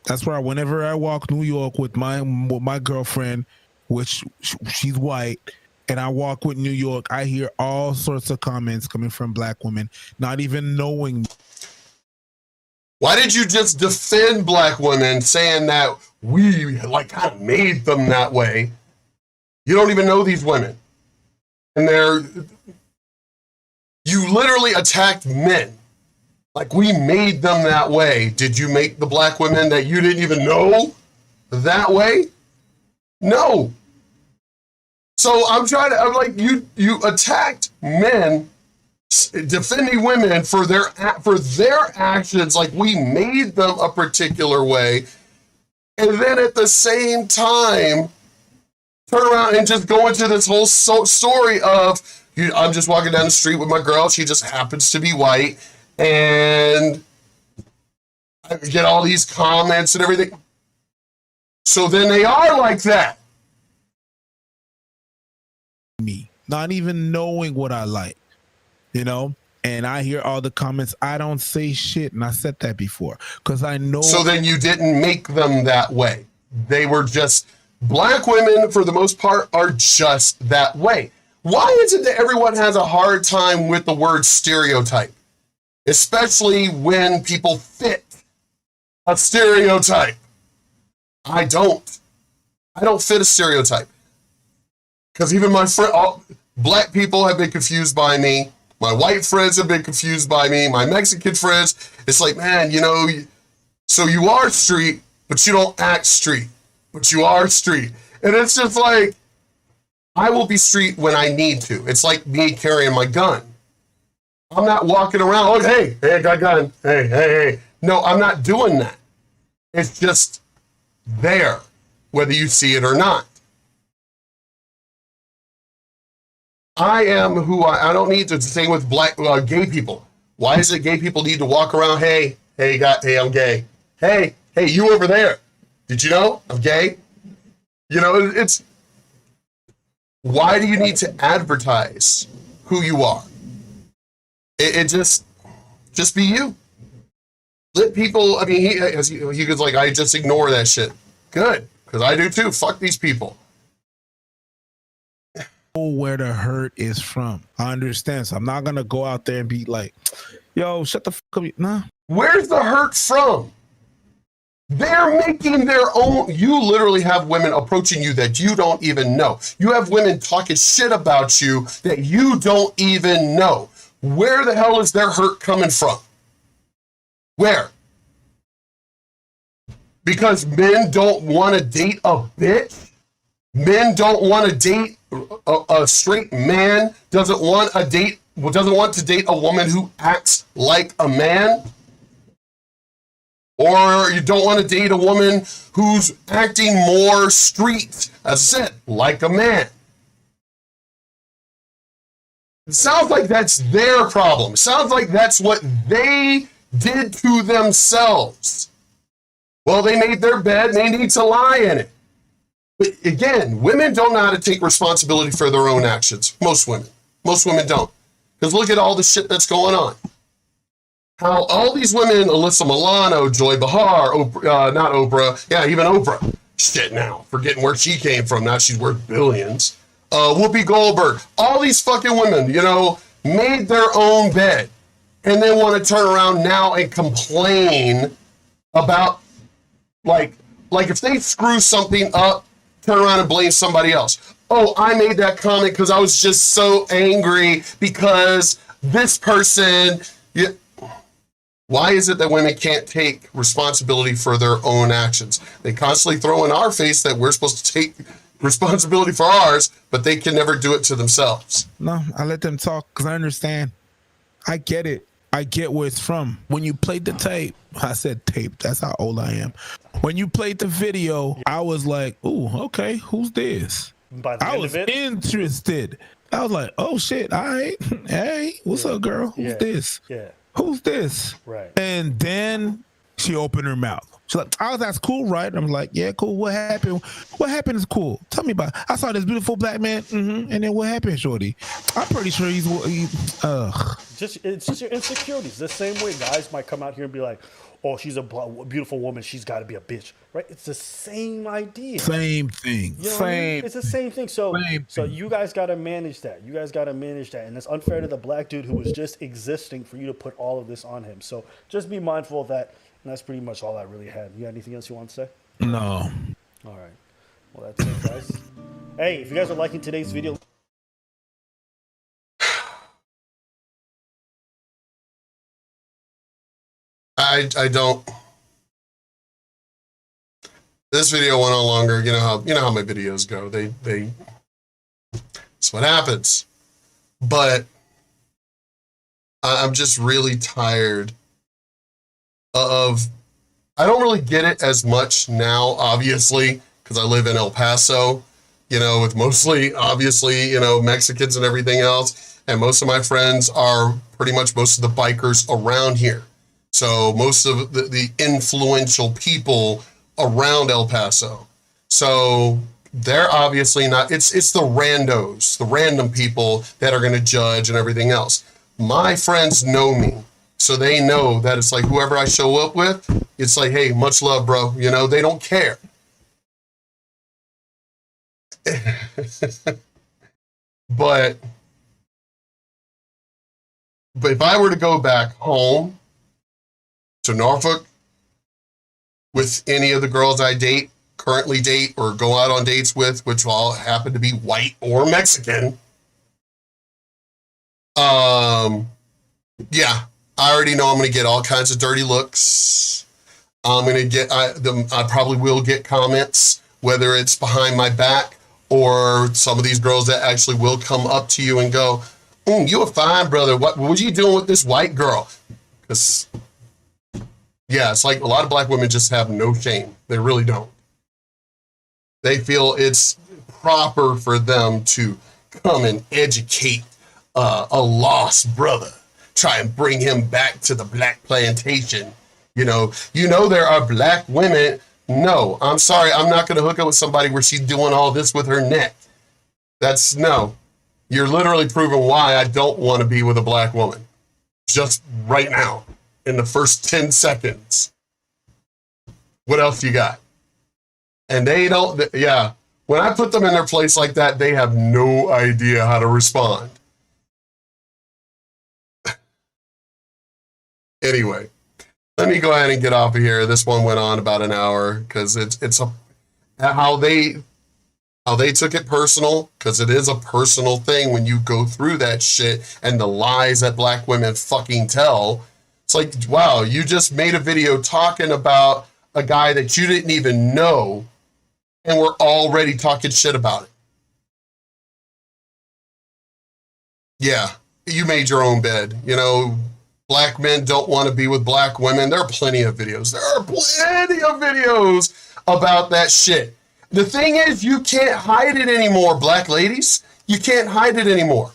Speaker 4: That's why whenever I walk New York with my girlfriend, which she's white, and I walk with New York, I hear all sorts of comments coming from black women, not even knowing.
Speaker 1: Why did you just defend black women saying that we like kind of made them that way? You don't even know these women. And you literally attacked men. Like, we made them that way. Did you make the black women that you didn't even know that way? No. So I'm like, you attacked men defending women for their actions, like we made them a particular way, and then at the same time turn around and just go into this whole story of, I'm just walking down the street with my girl, she just happens to be white, and I get all these comments and everything. So then they are like that.
Speaker 4: Me, not even knowing what I like, and I hear all the comments. I don't say shit, and I said that before, because I know.
Speaker 1: So then you didn't make them that way. They were just, black women for the most part are just that way. Why is it that everyone has a hard time with the word stereotype, especially when people fit a stereotype? I don't fit a stereotype. Because even my black people have been confused by me. My white friends have been confused by me. My Mexican friends, it's like, man, so you are street, but you don't act street, but you are street. And it's just like, I will be street when I need to. It's like me carrying my gun. I'm not walking around, hey, I got a gun. Hey. No, I'm not doing that. It's just there, whether you see it or not. I am who I don't need to say with gay people. Why is it gay people need to walk around? Hey, I'm gay. Hey, you over there. Did you know I'm gay? It's, why do you need to advertise who you are? It just be you. Let people, he goes like, I just ignore that shit. Good, because I do too. Fuck these people.
Speaker 4: Where the hurt is from. I understand. So I'm not gonna go out there and be like, yo, shut the fuck up. Nah.
Speaker 1: Where's the hurt from? They're making their own. You literally have women approaching you that you don't even know. You have women talking shit about you that you don't even know. Where the hell is their hurt coming from? Where? Because men don't want to date a bitch? Men don't want to date a straight man, doesn't want to date a woman who acts like a man? Or you don't want to date a woman who's acting more street, as I said, like a man? It sounds like that's their problem. It sounds like that's what they did to themselves. Well, they made their bed and they need to lie in it. But again, women don't know how to take responsibility for their own actions. Most women don't. Because look at all the shit that's going on. How all these women, Alyssa Milano, Joy Behar, not Oprah, yeah, even Oprah. Shit now, forgetting where she came from. Now she's worth billions. Whoopi Goldberg. All these fucking women, made their own bed. and then want to turn around now and complain about like if they screw something up, turn around and blame somebody else. Oh, I made that comment because I was just so angry because this person. Yeah. Why is it that women can't take responsibility for their own actions? They constantly throw in our face that we're supposed to take responsibility for ours, but they can never do it to themselves.
Speaker 4: No, I let them talk because I understand. I get it. I get where it's from. When you played the tape, I said tape. That's how old I am. When you played the video, I was like, ooh, okay, who's this?
Speaker 3: By the
Speaker 4: I
Speaker 3: end
Speaker 4: was
Speaker 3: of it,
Speaker 4: interested. I was like, oh shit, all right. Hey, what's up, girl? Who's this?
Speaker 3: Yeah.
Speaker 4: Who's this?
Speaker 3: Right.
Speaker 4: And then she opened her mouth. She's like, oh, that's cool, right? I'm like, yeah, cool. What happened? What happened is cool. Tell me about it. I saw this beautiful black man. And then what happened, shorty? I'm pretty sure he's
Speaker 3: It's just your insecurities. The same way guys might come out here and be like, oh, she's a beautiful woman. She's got to be a bitch, right? It's the same idea.
Speaker 4: Same thing.
Speaker 3: You know what I mean? It's the same thing. So
Speaker 4: thing.
Speaker 3: you guys got to manage that. You guys got to manage that. And it's unfair to the black dude who was just existing for you to put all of this on him. So just be mindful of that. And that's pretty much all I really had. You got anything else you want to say?
Speaker 4: No.
Speaker 3: All right. Well, that's it, guys. Hey, if you guys are liking today's video,
Speaker 1: I don't. This video went on longer. You know how my videos go. They that's what happens. But I'm just really tired of. I don't really get it as much now, obviously, because I live in El Paso, with mostly, obviously, Mexicans and everything else. And most of my friends are pretty much most of the bikers around here. So most of the influential people around El Paso. So they're obviously not, it's the randos, the random people that are going to judge and everything else. My friends know me. So they know that it's like whoever I show up with, it's like, hey, much love, bro. They don't care. But if I were to go back home to Norfolk with any of the girls I currently date, or go out on dates with, which all happen to be white or Mexican, yeah, I already know I'm going to get all kinds of dirty looks. I'm going to get, I probably will get comments, whether it's behind my back or some of these girls that actually will come up to you and go, you a fine brother. What were you doing with this white girl? Because, yeah, it's like a lot of black women just have no shame. They really don't. They feel it's proper for them to come and educate a lost brother. Try and bring him back to the black plantation. There are black women. No, I'm sorry. I'm not going to hook up with somebody where she's doing all this with her neck. No. You're literally proving why I don't want to be with a black woman. Just right now, in the first 10 seconds. What else you got? And they don't, yeah. When I put them in their place like that, they have no idea how to respond. Anyway, let me go ahead and get off of here. This one went on about an hour because it's how they took it personal, because it is a personal thing when you go through that shit and the lies that black women fucking tell. It's like, wow, you just made a video talking about a guy that you didn't even know, and we're already talking shit about it. Yeah, you made your own bed. Black men don't want to be with black women. There are plenty of videos. There are plenty of videos about that shit. The thing is, you can't hide it anymore, black ladies. You can't hide it anymore.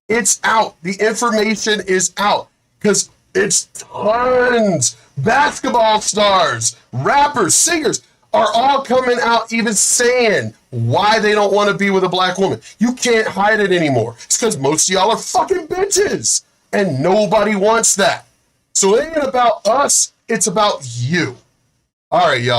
Speaker 1: It's out. The information is out because it's tons. Basketball stars, rappers, singers are all coming out even saying why they don't want to be with a black woman. You can't hide it anymore. It's because most of y'all are fucking bitches. And nobody wants that. So it ain't about us. It's about you. All right, y'all.